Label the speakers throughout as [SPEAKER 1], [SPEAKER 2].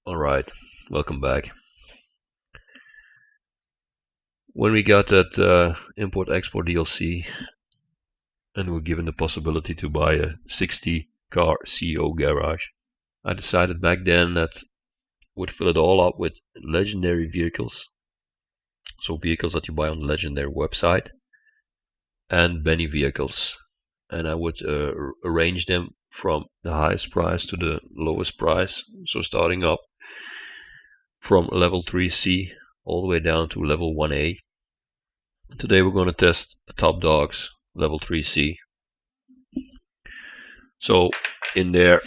[SPEAKER 1] Alright, welcome back. When we got that import-export DLC and were given the possibility to buy a 60-car CO garage, I decided back then that would fill it all up with legendary vehicles, so vehicles that you buy on the legendary website, and Benny vehicles, and I would arrange them from the highest price to the lowest price, so starting up from level 3C all the way down to level 1A. Today we're going to test the top dogs, level 3C. So in there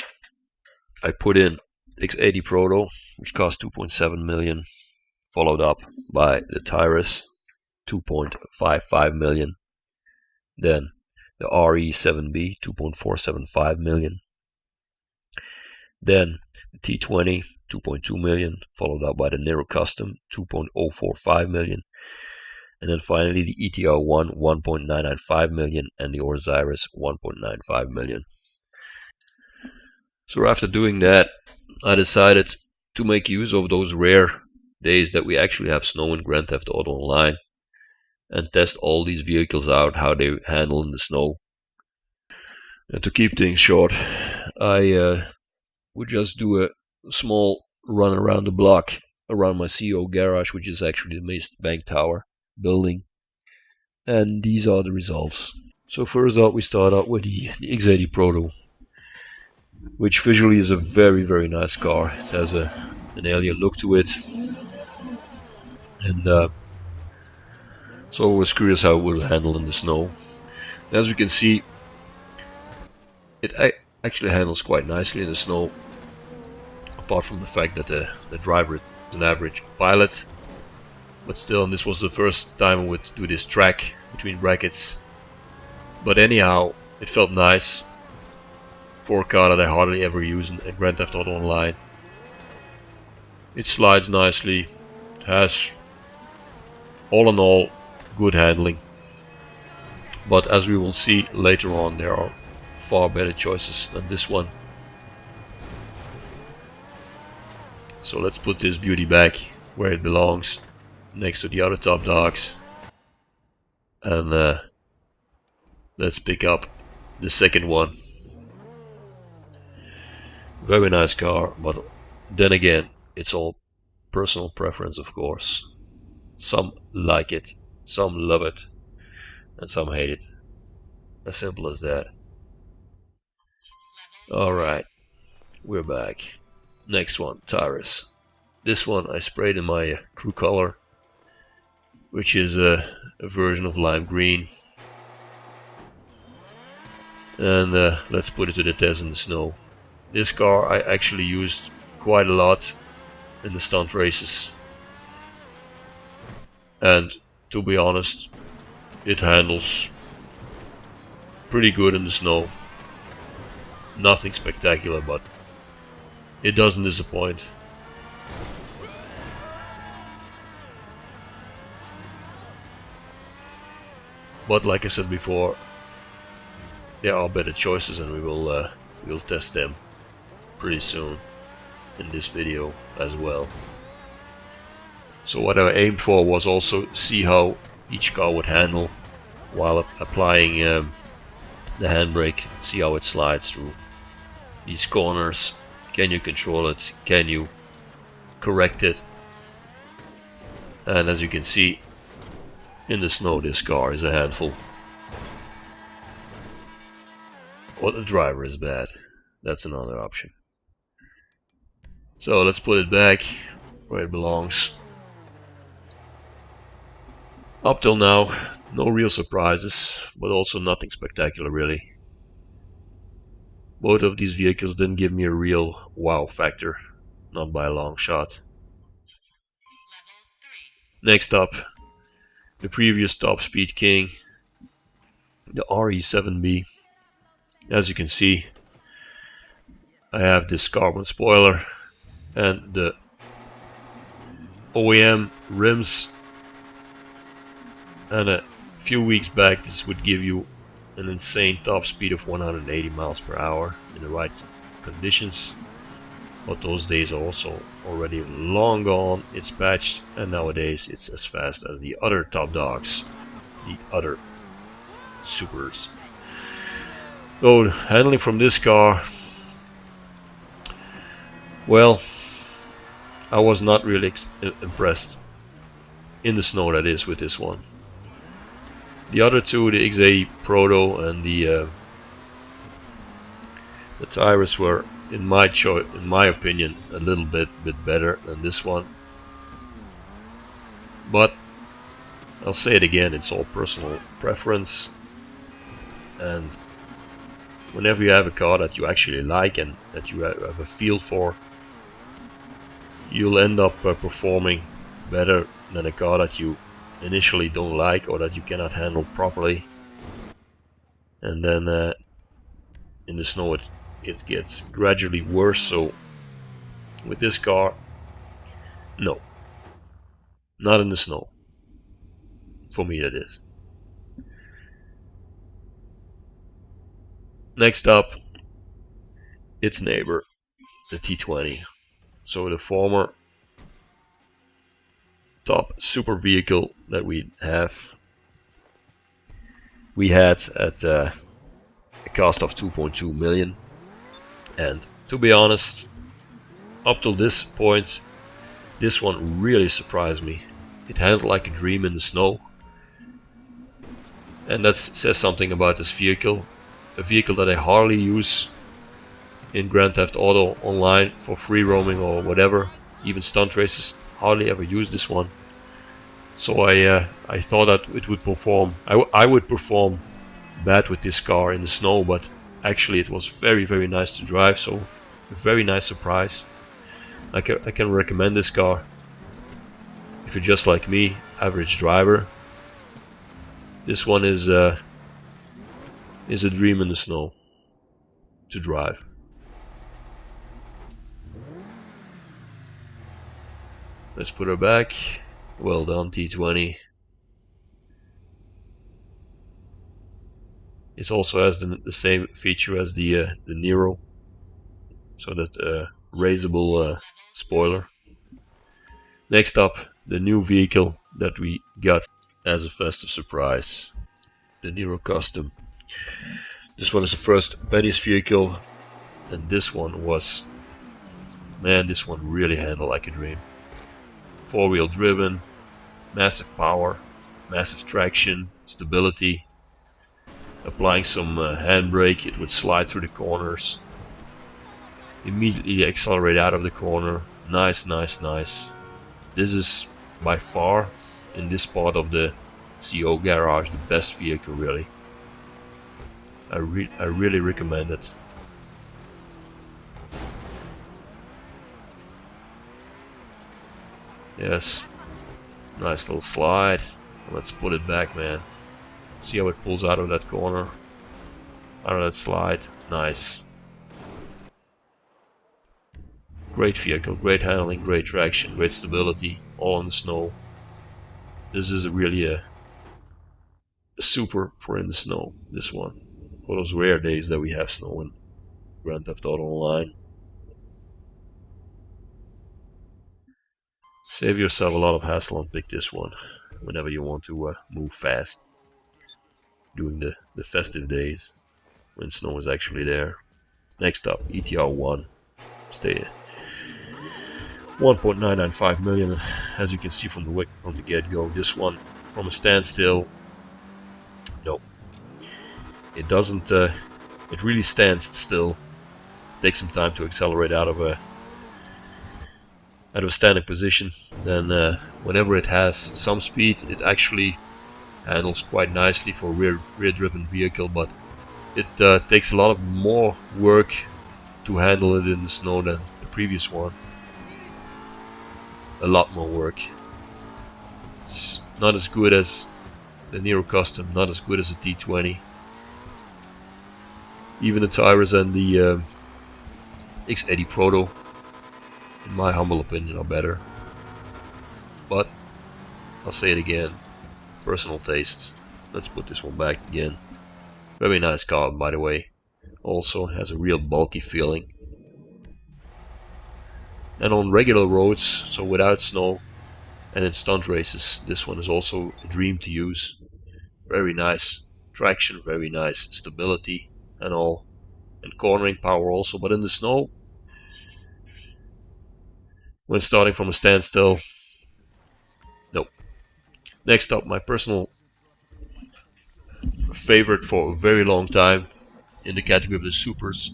[SPEAKER 1] I put in X80 Proto, which cost 2.7 million, followed up by the Tyrus, 2.55 million. Then the RE7B, 2.475 million. Then the T20, 2.2 million, followed up by the Nero Custom, 2.045 million. And then finally the ETR1, 1.995 million, and the Osiris, 1.95 million. So after doing that, I decided to make use of those rare days that we actually have snow in Grand Theft Auto Online and test all these vehicles out, how they handle in the snow. And to keep things short, I would just do a small run around the block around my CO garage, which is actually the Mace Bank Tower building, and these are the results. So first up we start out with the X80 Proto, which visually is a very nice car. It has an alien look to it, and so I was curious how it would handle in the snow. As you can see, it actually handles quite nicely in the snow, apart from the fact that the driver is an average pilot. But still, and this was the first time I would do this track between brackets. But anyhow, it felt nice for a car that I hardly ever use in Grand Theft Auto Online. It slides nicely. It has, all in all, good handling. But as we will see later on, there are far better choices than this one. So let's put this beauty back where it belongs, next to the other top dogs, and let's pick up the second one. Very nice car, but then again, it's all personal preference, of course. Some like it, some love it, and some hate it. As simple as that. Alright, we're back. Next one, Tyrus. This one I sprayed in my crew color, which is a version of lime green. And let's put it to the test in the snow. This car I actually used quite a lot in the stunt races, and to be honest, it handles pretty good in the snow. Nothing spectacular, but it doesn't disappoint. But like I said before, there are better choices, and we'll test them pretty soon in this video as well. So what I aimed for was also see how each car would handle while applying the handbrake. See how it slides through these corners. Can you control it? Can you correct it? And as you can see, in the snow this car is a handful. Or the driver is bad. That's another option. So let's put it back where it belongs. Up till now, no real surprises, but also nothing spectacular really. Both of these vehicles didn't give me a real wow factor, not by a long shot. Next up, the previous top speed king, the RE7B. As you can see, I have this carbon spoiler and the OEM rims, and a few weeks back this would give you an insane top speed of 180 miles per hour in the right conditions. but those days are also already long gone. It's patched, and nowadays it's as fast as the other top dogs, the other supers. So handling from this car, well, I was not really impressed in the snow, that is, with this one. The other two, the XA Proto and the Tyrus, were in my opinion a little bit better than this one. But I'll say it again, it's all personal preference, and whenever you have a car that you actually like and that you have a feel for, you'll end up performing better than a car that you initially don't like or that you cannot handle properly, and then in the snow it gets gradually worse. So with this car, no, not in the snow. For me, that is. Next up, its neighbor, the T20. So the former top super vehicle that we had at a cost of 2.2 million, and to be honest, up till this point, this one really surprised me. It handled like a dream in the snow, and that says something about this vehicle. A vehicle that I hardly use in Grand Theft Auto Online for free roaming or whatever, even stunt races. Hardly ever use this one. So I thought that it would perform. I would perform bad with this car in the snow, but actually it was very nice to drive. So a very nice surprise. I can recommend this car if you're just like me, average driver. This one is a dream in the snow to drive. Let's put her back. Well done, T20. It also has the same feature as the Nero, so that raisable spoiler. Next up, the new vehicle that we got as a festive surprise, the Nero Custom. This one is the first Benny's vehicle, and this one was, man, this one really handled like a dream. Four-wheel driven, massive power, massive traction, stability. Applying some handbrake, it would slide through the corners. Immediately accelerate out of the corner. Nice. This is by far, in this part of the CO garage, the best vehicle, really. I really recommend it. Yes, nice little slide. Let's put it back, man. See how it pulls out of that corner, out of that slide. Nice. Great vehicle, great handling, great traction, great stability, all in the snow. This is really a super for in the snow, this one. For those rare days that we have snow in Grand Theft Auto Online. Save yourself a lot of hassle and pick this one whenever you want to move fast during the festive days when snow is actually there. Next up, ETR1. Stay 1.995 million, as you can see from the get-go. This one, from a standstill, no, it doesn't. It really stands still. Takes some time to accelerate out of a standing position. Then whenever it has some speed, it actually handles quite nicely for a rear-driven vehicle, but it takes a lot of more work to handle it in the snow than the previous one. A lot more work. It's not as good as the Nero Custom, not as good as the T20. Even the Tyrus and the X80 Proto, in my humble opinion, are better. But I'll say it again, personal taste. Let's put this one back again. Very nice car, by the way. Also has a real bulky feeling. And on regular roads, so without snow, and in stunt races, this one is also a dream to use. Very nice traction, very nice stability and all, and cornering power also. But in the snow, when starting from a standstill, nope. Next up, my personal favorite for a very long time in the category of the supers,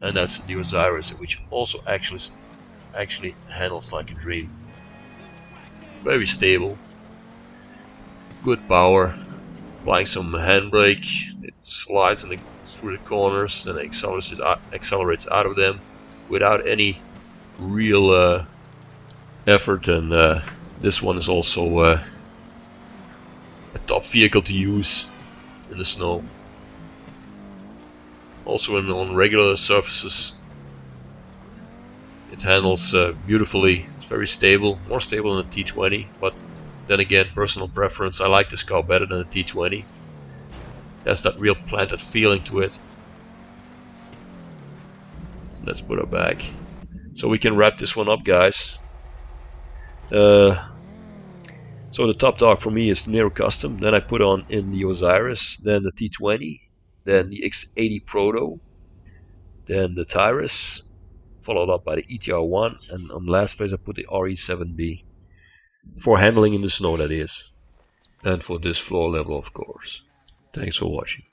[SPEAKER 1] and that's the Osiris, which also actually handles like a dream. Very stable, good power, applying some handbrake, it slides through the corners, then accelerates out of them without any real effort. And this one is also a top vehicle to use in the snow. Also on regular surfaces, it handles beautifully. It's very stable, more stable than the T20, but then again, personal preference, I like this car better than the T20. It has that real planted feeling to it. Let's put her back. So we can wrap this one up, guys. So the top dog for me is the Nero Custom, then I put on in the Osiris, then the T20, then the X80 Proto, then the Tyrus, followed up by the ETR1, and on last place I put the RE7B. For handling in the snow, that is. And for this floor level, of course. Thanks for watching.